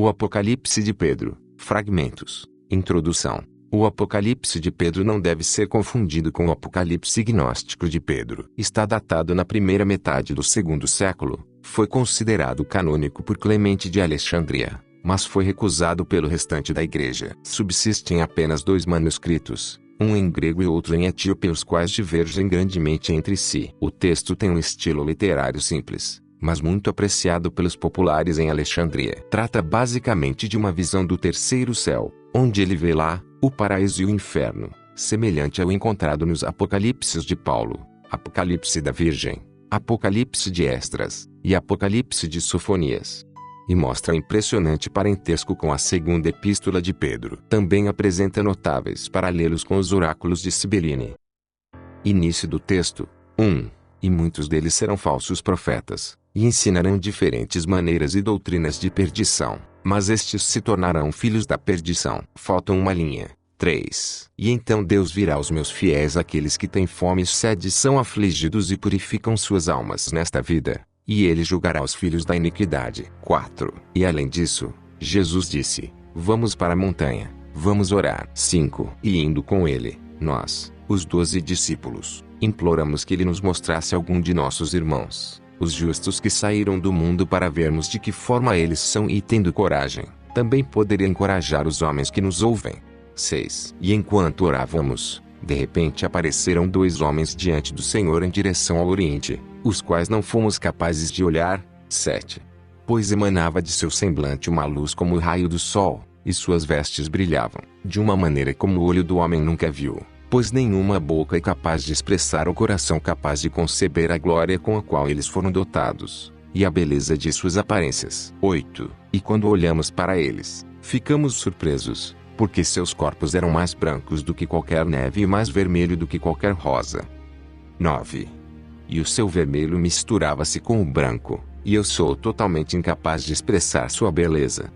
O Apocalipse de Pedro. Fragmentos. Introdução. O Apocalipse de Pedro não deve ser confundido com o Apocalipse gnóstico de Pedro. Está datado na primeira metade do segundo século. Foi considerado canônico por Clemente de Alexandria, mas foi recusado pelo restante da igreja. Subsistem apenas 2 manuscritos, um em grego e outro em etíope, os quais divergem grandemente entre si. O texto tem um estilo literário simples, mas muito apreciado pelos populares em Alexandria. Trata basicamente de uma visão do terceiro céu, onde ele vê lá o paraíso e o inferno, semelhante ao encontrado nos Apocalipses de Paulo, Apocalipse da Virgem, Apocalipse de Esdras e Apocalipse de Sofonias. E mostra impressionante parentesco com a segunda epístola de Pedro. Também apresenta notáveis paralelos com os oráculos de Cibeline. Início do texto. 1. E muitos deles serão falsos profetas, e ensinarão diferentes maneiras e doutrinas de perdição, mas estes se tornarão filhos da perdição. Falta uma linha. 3. E então Deus virá aos meus fiéis, aqueles que têm fome e sede, são afligidos e purificam suas almas nesta vida, e ele julgará os filhos da iniquidade. 4. E além disso, Jesus disse: vamos para a montanha, vamos orar. 5. E indo com ele, nós, os 12 discípulos, imploramos que ele nos mostrasse algum de nossos irmãos, os justos que saíram do mundo, para vermos de que forma eles são, e tendo coragem, também poderia encorajar os homens que nos ouvem. 6. E enquanto orávamos, de repente apareceram 2 homens diante do Senhor em direção ao oriente, os quais não fomos capazes de olhar. 7. Pois emanava de seu semblante uma luz como o raio do sol, e suas vestes brilhavam, de uma maneira como o olho do homem nunca viu, pois nenhuma boca é capaz de expressar, o coração capaz de conceber a glória com a qual eles foram dotados, e a beleza de suas aparências. 8. E quando olhamos para eles, ficamos surpresos, porque seus corpos eram mais brancos do que qualquer neve e mais vermelho do que qualquer rosa. 9. E o seu vermelho misturava-se com o branco, e eu sou totalmente incapaz de expressar sua beleza.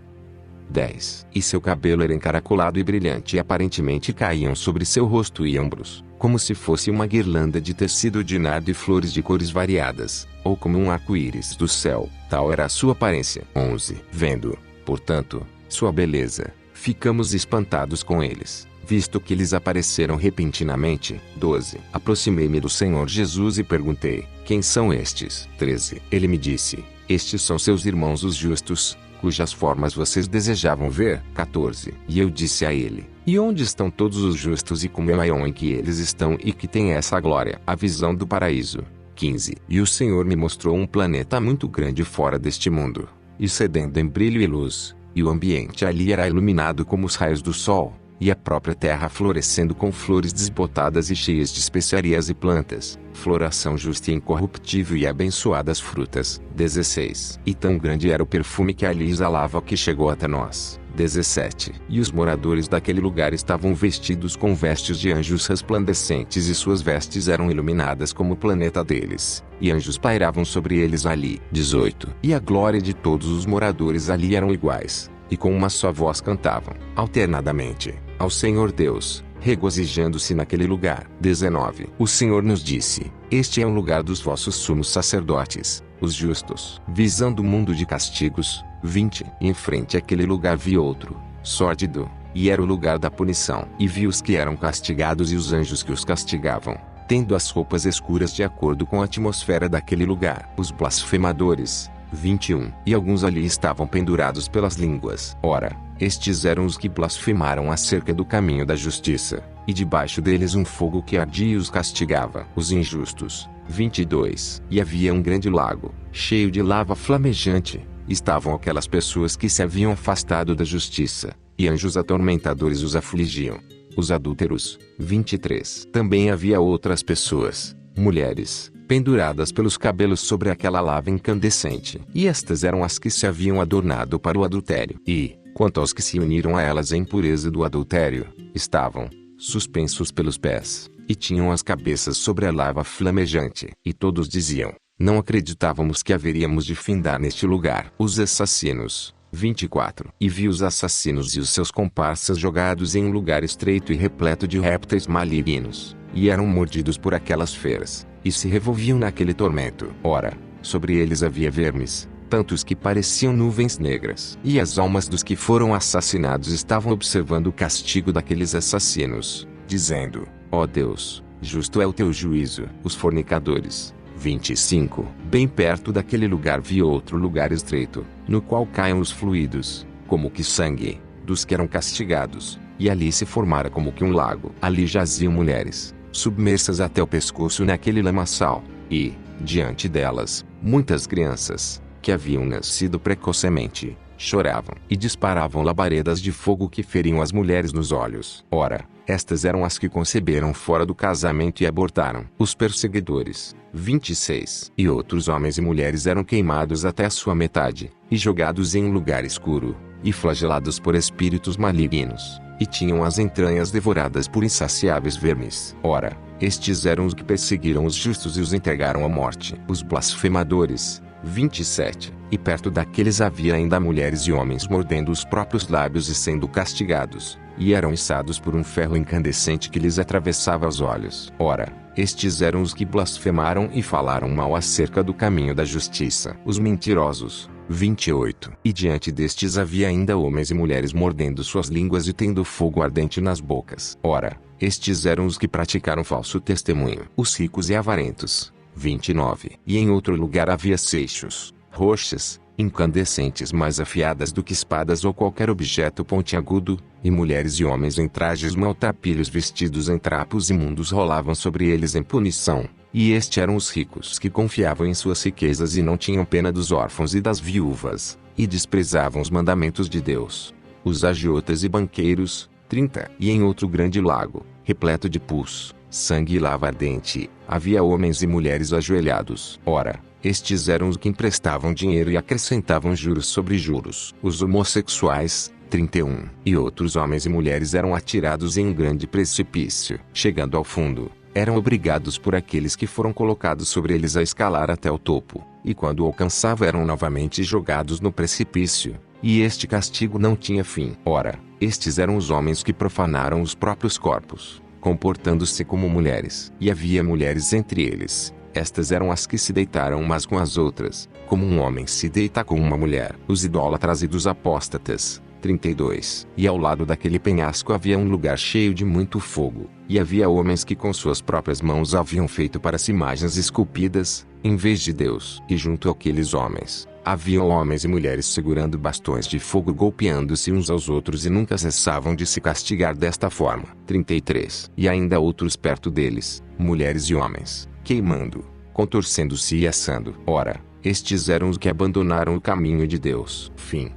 10. E seu cabelo era encaracolado e brilhante, e aparentemente caíam sobre seu rosto e ombros, como se fosse uma guirlanda de tecido de nardo e flores de cores variadas, ou como um arco-íris do céu. Tal era a sua aparência. 11. Vendo, portanto, sua beleza, ficamos espantados com eles, visto que eles apareceram repentinamente. 12. Aproximei-me do Senhor Jesus e perguntei: quem são estes? 13. Ele me disse: estes são seus irmãos os justos, cujas formas vocês desejavam ver. 14. E eu disse a ele: e onde estão todos os justos, e como é maior em que eles estão e que tem essa glória? A visão do paraíso. 15. E o Senhor me mostrou um planeta muito grande fora deste mundo, e sedento em brilho e luz, e o ambiente ali era iluminado como os raios do sol, e a própria terra florescendo com flores desbotadas e cheias de especiarias e plantas, floração justa e incorruptível e abençoadas frutas. 16. E tão grande era o perfume que ali exalava que chegou até nós. 17. E os moradores daquele lugar estavam vestidos com vestes de anjos resplandecentes, e suas vestes eram iluminadas como o planeta deles, e anjos pairavam sobre eles ali. 18. E a glória de todos os moradores ali eram iguais, e com uma só voz cantavam, alternadamente, ao Senhor Deus, regozijando-se naquele lugar. 19. O Senhor nos disse: este é o lugar dos vossos sumos sacerdotes, os justos. Visão do mundo de castigos. 20. E em frente àquele lugar vi outro, sórdido, e era o lugar da punição. E vi os que eram castigados e os anjos que os castigavam, tendo as roupas escuras de acordo com a atmosfera daquele lugar. Os blasfemadores. 21. E alguns ali estavam pendurados pelas línguas. Ora, estes eram os que blasfemaram acerca do caminho da justiça, e debaixo deles um fogo que ardia e os castigava. Os injustos. 22. E havia um grande lago, cheio de lava flamejante. Estavam aquelas pessoas que se haviam afastado da justiça, e anjos atormentadores os afligiam. Os adúlteros. 23. Também havia outras pessoas, mulheres, penduradas pelos cabelos sobre aquela lava incandescente. E estas eram as que se haviam adornado para o adultério. E, quanto aos que se uniram a elas em pureza do adultério, estavam suspensos pelos pés, e tinham as cabeças sobre a lava flamejante. E todos diziam: não acreditávamos que haveríamos de findar neste lugar. Os assassinos. 24. E vi os assassinos e os seus comparsas jogados em um lugar estreito e repleto de répteis malignos, e eram mordidos por aquelas feras, e se revolviam naquele tormento. Ora, sobre eles havia vermes, tantos que pareciam nuvens negras. E as almas dos que foram assassinados estavam observando o castigo daqueles assassinos, dizendo: ó Deus, justo é o teu juízo. Os fornicadores. 25. Bem perto daquele lugar vi outro lugar estreito, no qual caem os fluidos, como que sangue, dos que eram castigados, e ali se formara como que um lago. Ali jaziam mulheres, submersas até o pescoço naquele lamaçal, e, diante delas, muitas crianças, que haviam nascido precocemente, choravam e disparavam labaredas de fogo que feriam as mulheres nos olhos. Ora, estas eram as que conceberam fora do casamento e abortaram. Os perseguidores. 26. E outros homens e mulheres eram queimados até a sua metade, e jogados em um lugar escuro, e flagelados por espíritos malignos, e tinham as entranhas devoradas por insaciáveis vermes. Ora, estes eram os que perseguiram os justos e os entregaram à morte. Os blasfemadores. 27. E perto daqueles havia ainda mulheres e homens mordendo os próprios lábios e sendo castigados, e eram içados por um ferro incandescente que lhes atravessava os olhos. Ora, estes eram os que blasfemaram e falaram mal acerca do caminho da justiça. Os mentirosos. 28. E diante destes havia ainda homens e mulheres mordendo suas línguas e tendo fogo ardente nas bocas. Ora, estes eram os que praticaram falso testemunho. Os ricos e avarentos. 29. E em outro lugar havia seixos, roxas, incandescentes mais afiadas do que espadas ou qualquer objeto pontiagudo, e mulheres e homens em trajes maltrapilhos vestidos em trapos imundos rolavam sobre eles em punição. E estes eram os ricos que confiavam em suas riquezas e não tinham pena dos órfãos e das viúvas, e desprezavam os mandamentos de Deus. Os agiotas e banqueiros. 30. E em outro grande lago, repleto de pus, sangue e lava ardente, havia homens e mulheres ajoelhados. Ora, estes eram os que emprestavam dinheiro e acrescentavam juros sobre juros. Os homossexuais. 31. E outros homens e mulheres eram atirados em um grande precipício. Chegando ao fundo, eram obrigados por aqueles que foram colocados sobre eles a escalar até o topo, e quando o alcançavam eram novamente jogados no precipício. E este castigo não tinha fim. Ora, estes eram os homens que profanaram os próprios corpos, comportando-se como mulheres. E havia mulheres entre eles. Estas eram as que se deitaram umas com as outras, como um homem se deita com uma mulher. Os idólatras e dos apóstatas. 32. E ao lado daquele penhasco havia um lugar cheio de muito fogo, e havia homens que com suas próprias mãos haviam feito para si imagens esculpidas, em vez de Deus. E junto àqueles homens, haviam homens e mulheres segurando bastões de fogo golpeando-se uns aos outros e nunca cessavam de se castigar desta forma. 33. E ainda outros perto deles, mulheres e homens, queimando, contorcendo-se e assando. Ora, estes eram os que abandonaram o caminho de Deus. Fim.